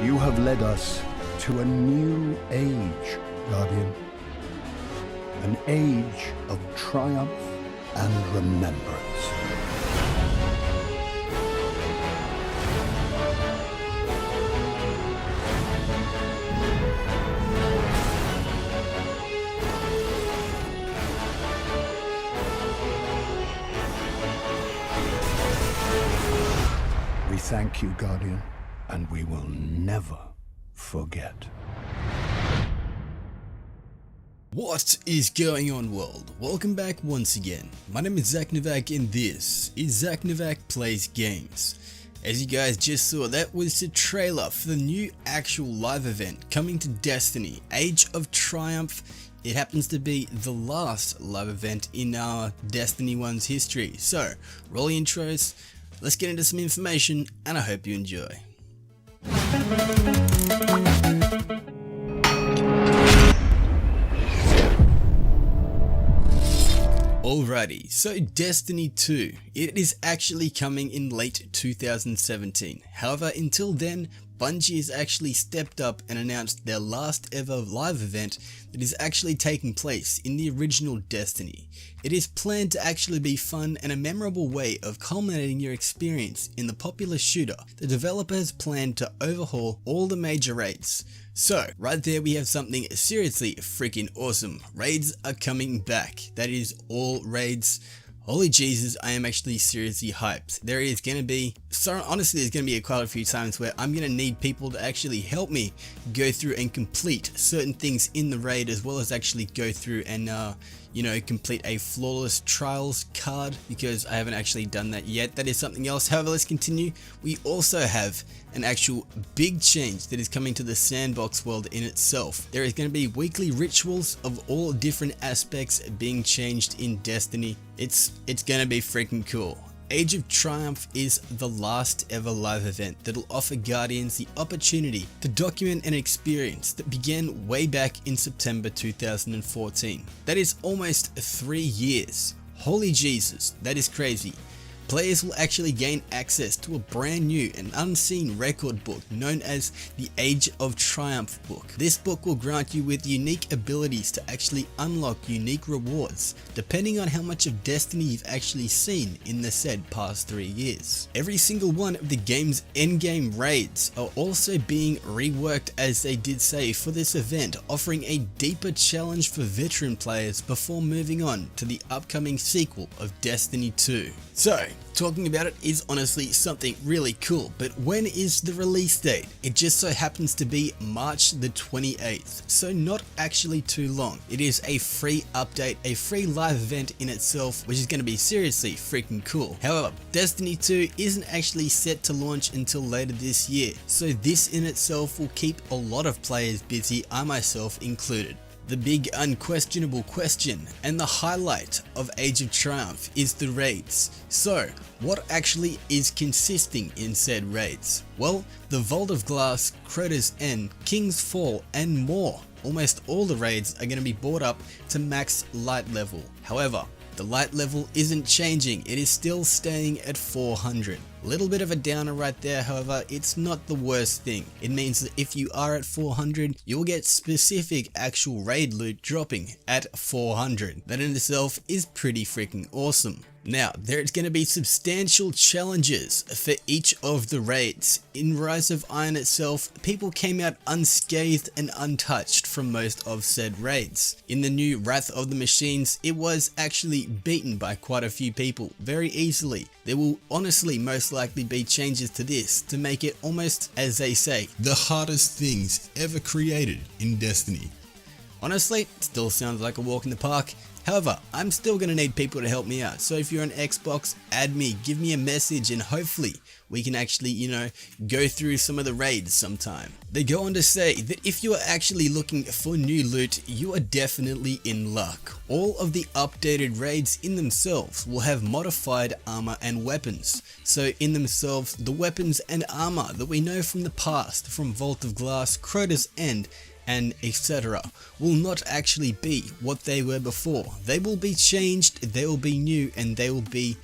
You have led us to a new age, Guardian. An age of triumph and remembrance. We thank you, Guardian, and we will never forget. What is going on, world? Welcome back once again. My name is Zach Novak and this is Zach Novak Plays Games. As you guys just saw, that was the trailer for the new actual live event coming to Destiny, Age of Triumph. It happens to be the last live event in our Destiny 1's history. So, roll your intros, let's get into some information, and I hope you enjoy. Alrighty, so Destiny 2, it is actually coming in late 2017. However, until then, Bungie has actually stepped up and announced their last ever live event that is actually taking place in the original Destiny. It is planned to actually be fun and a memorable way of culminating your experience in the popular shooter. The developer has planned to overhaul all the major raids. So, right there we have something seriously freaking awesome. Raids are coming back. That is all raids. Holy Jesus, I am actually seriously hyped. There is going to be, honestly there's going to be quite a few times where I'm going to need people to actually help me go through and complete certain things in the raid, as well as actually go through and complete a flawless trials card, because I haven't actually done that yet. That is something else. However, let's continue. We also have an actual big change that is coming to the sandbox world in itself. There is going to be weekly rituals of all different aspects being changed in Destiny. It's going to be freaking cool. Age of Triumph is the last ever live event that'll offer Guardians the opportunity to document an experience that began way back in September 2014. That is almost 3 years. Holy Jesus, that is crazy. Players will actually gain access to a brand new and unseen record book known as the Age of Triumph book. This book will grant you with unique abilities to actually unlock unique rewards depending on how much of Destiny you've actually seen in the said past 3 years. Every single one of the game's endgame raids are also being reworked, as they did say, for this event, offering a deeper challenge for veteran players before moving on to the upcoming sequel of Destiny 2. So, talking about it is honestly something really cool, but when is the release date? It just so happens to be March the 28th, so not actually too long. It is a free update, a free live event in itself, which is going to be seriously freaking cool. However, Destiny 2 isn't actually set to launch until later this year, so this in itself will keep a lot of players busy, I myself included. The big unquestionable question and the highlight of Age of Triumph is the raids. So, what actually is consisting in said raids? Well, the Vault of Glass, Crota's End, King's Fall, and more. Almost all the raids are going to be brought up to max light level. However, the light level isn't changing, it is still staying at 400. A little bit of a downer right there, however, it's not the worst thing. It means that if you are at 400, you'll get specific actual raid loot dropping at 400. That in itself is pretty freaking awesome. Now, there's going to be substantial challenges for each of the raids. In Rise of Iron itself, people came out unscathed and untouched from most of said raids. In the new Wrath of the Machines, it was actually beaten by quite a few people very easily. There will honestly most likely be changes to this to make it almost, as they say, the hardest things ever created in Destiny. Honestly, it still sounds like a walk in the park. However, I'm still going to need people to help me out, so if you're on Xbox, add me, give me a message, and hopefully we can actually, go through some of the raids sometime. They go on to say that if you are actually looking for new loot, you are definitely in luck. All of the updated raids in themselves will have modified armor and weapons. So in themselves, the weapons and armor that we know from the past, from Vault of Glass, Crota's End, and etc. will not actually be what they were before. They will be changed, they will be new, and they will be,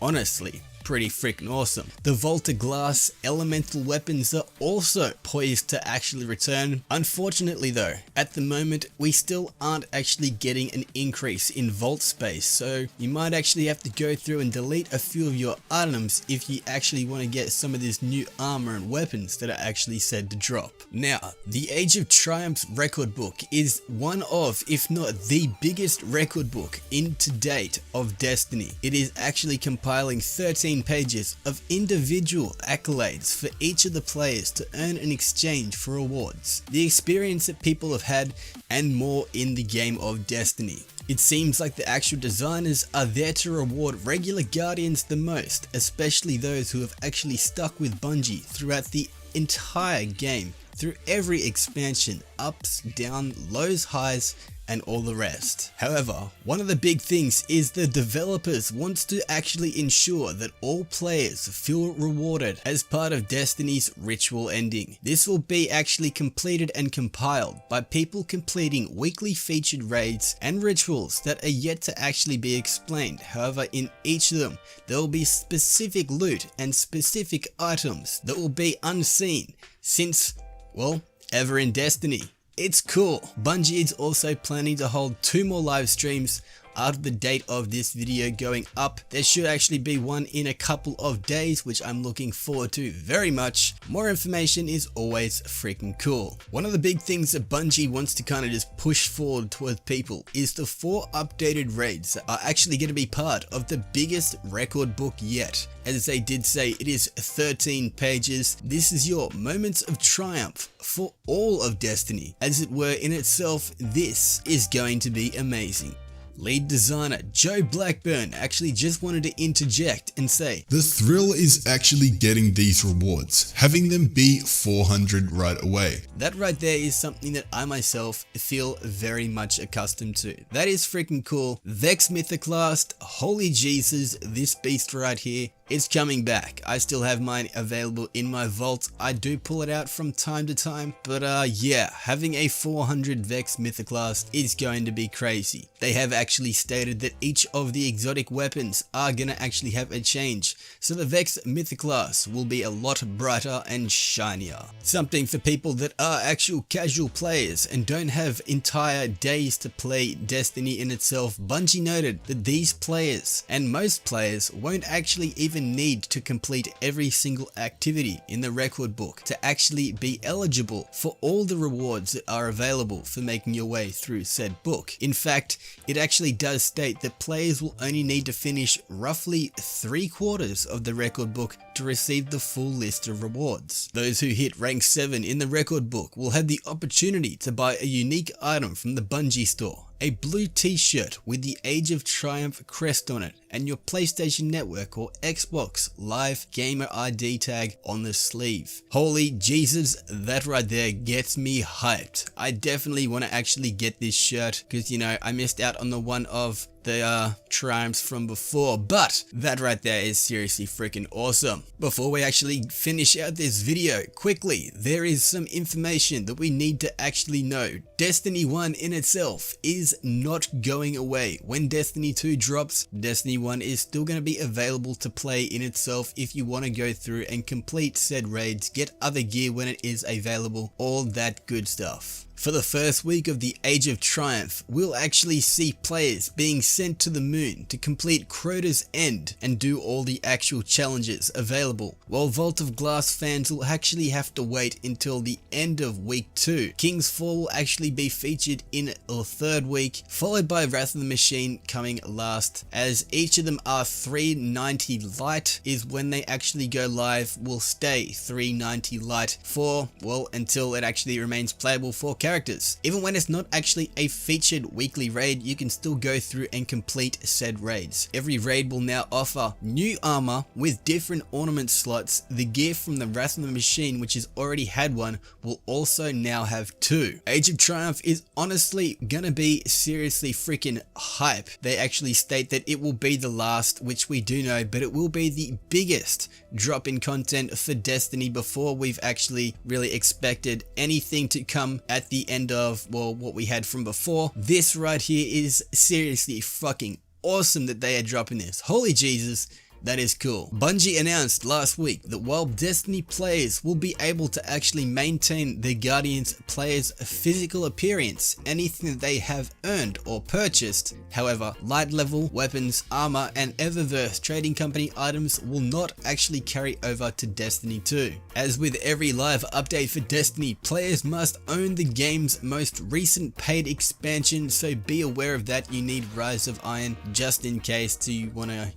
honestly, pretty freaking awesome. The Vault of Glass elemental weapons are also poised to actually return. Unfortunately though, at the moment we still aren't actually getting an increase in vault space, so you might actually have to go through and delete a few of your items if you actually want to get some of this new armor and weapons that are actually said to drop. Now, the Age of Triumph's record book is one of, if not the biggest record book to date of Destiny. It is actually compiling 13 pages of individual accolades for each of the players to earn in exchange for rewards, the experience that people have had, and more in the game of Destiny. It seems like the actual designers are there to reward regular Guardians the most, especially those who have actually stuck with Bungie throughout the entire game, through every expansion, ups, down, lows, highs, and all the rest. However, one of the big things is the developers want to actually ensure that all players feel rewarded as part of Destiny's ritual ending. This will be actually completed and compiled by people completing weekly featured raids and rituals that are yet to actually be explained. However, in each of them, there will be specific loot and specific items that will be unseen since, well, ever in Destiny. It's cool. Bungie is also planning to hold 2 more live streams after the date of this video going up. There should actually be one in a couple of days, which I'm looking forward to very much. More information is always freaking cool. One of the big things that Bungie wants to kind of just push forward towards people is the 4 updated raids that are actually going to be part of the biggest record book yet. As they did say, it is 13 pages. This is your moments of triumph for all of Destiny. As it were in itself, this is going to be amazing. Lead designer Joe Blackburn actually just wanted to interject and say, "The thrill is actually getting these rewards, having them be 400 right away." That right there is something that I myself feel very much accustomed to. That is freaking cool. Vex Mythoclast, holy Jesus, this beast right here, it's coming back. I still have mine available in my vault. I do pull it out from time to time, but yeah, having a 400 Vex Mythoclast is going to be crazy. They have actually stated that each of the exotic weapons are gonna actually have a change, so the Vex Mythoclast will be a lot brighter and shinier. Something for people that are actual casual players and don't have entire days to play Destiny in itself. Bungie noted that these players and most players won't actually even need to complete every single activity in the record book to actually be eligible for all the rewards that are available for making your way through said book. In fact, it actually does state that players will only need to finish roughly 3/4 of the record book to receive the full list of rewards. Those who hit rank 7 in the record book will have the opportunity to buy a unique item from the Bungie store. A blue t-shirt with the Age of Triumph crest on it and your PlayStation Network or Xbox Live Gamer ID tag on the sleeve. Holy Jesus, that right there gets me hyped. I definitely want to actually get this shirt because, you know, I missed out on the one of the triumphs from before, but that right there is seriously freaking awesome. Before we actually finish out this video, quickly, there is some information that we need to actually know. Destiny 1 in itself is not going away. When Destiny 2 drops, Destiny 1 is still going to be available to play in itself if you want to go through and complete said raids, get other gear when it is available, all that good stuff. For the first week of the Age of Triumph, we'll actually see players being sent to the moon to complete Crota's End and do all the actual challenges available, while Vault of Glass fans will actually have to wait until the end of week 2. King's Fall will actually be featured in the 3rd week, followed by Wrath of the Machine coming last, as each of them are 390 light is when they actually go live, will stay 390 light for, well, until it actually remains playable for characters. Even when it's not actually a featured weekly raid, you can still go through and complete said raids. Every raid will now offer new armor with different ornament slots. The gear from the Wrath of the Machine, which has already had one, will also now have 2. Age of Triumph is honestly gonna be seriously freaking hype. They actually state that it will be the last, which we do know, but it will be the biggest drop in content for Destiny before we've actually really expected anything to come at the end of, well, what we had from before. This right here is seriously fucking awesome that they are dropping this. Holy Jesus, That is cool. Bungie announced last week that while Destiny players will be able to actually maintain the Guardians players' physical appearance, anything that they have earned or purchased, however, light level, weapons, armor, and Eververse trading company items will not actually carry over to Destiny 2. As with every live update for Destiny, players must own the game's most recent paid expansion, so be aware of that. You need Rise of Iron just in case to wanna,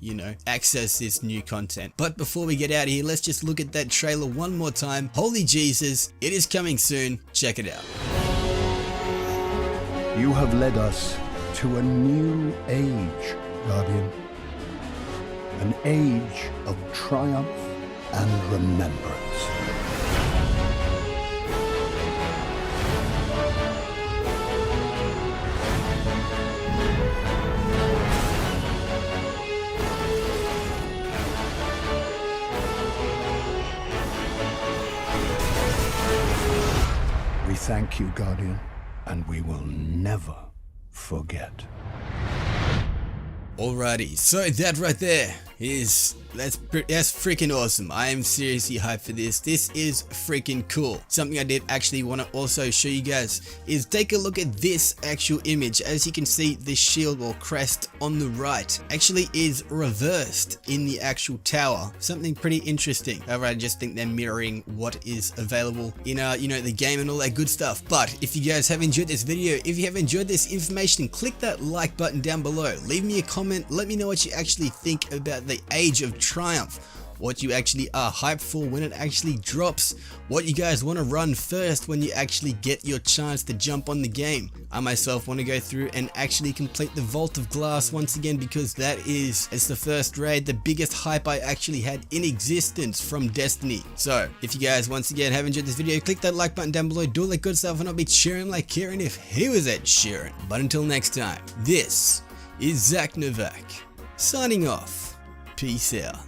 access this new content. But before we get out of here, let's just look at that trailer one more time. Holy Jesus, it is coming soon. Check it out. You have led us to a new age, Guardian. An age of triumph and remembrance. We thank you, Guardian, and we will never forget. Alrighty, so that right there is that's freaking awesome. I am seriously hyped for this. This is freaking cool. Something I did actually want to also show you guys is take a look at this actual image. As you can see, the shield or crest on the right actually is reversed in the actual tower. Something pretty interesting. However, I just think they're mirroring what is available in the game and all that good stuff. But if you guys have enjoyed this video, if you have enjoyed this information, click that like button down below. Leave me a comment. Let me know what you actually think about the Age of Triumph, what you actually are hyped for when it actually drops, what you guys want to run first when you actually get your chance to jump on the game. I myself want to go through and actually complete the Vault of Glass once again, because it's the first raid, the biggest hype I actually had in existence from Destiny. So if you guys once again have enjoyed this video, click that like button down below, do all that good stuff, and I'll be cheering like Kieran if he was Ed Sheeran. But until next time, this is Zach Novak signing off. Peace out.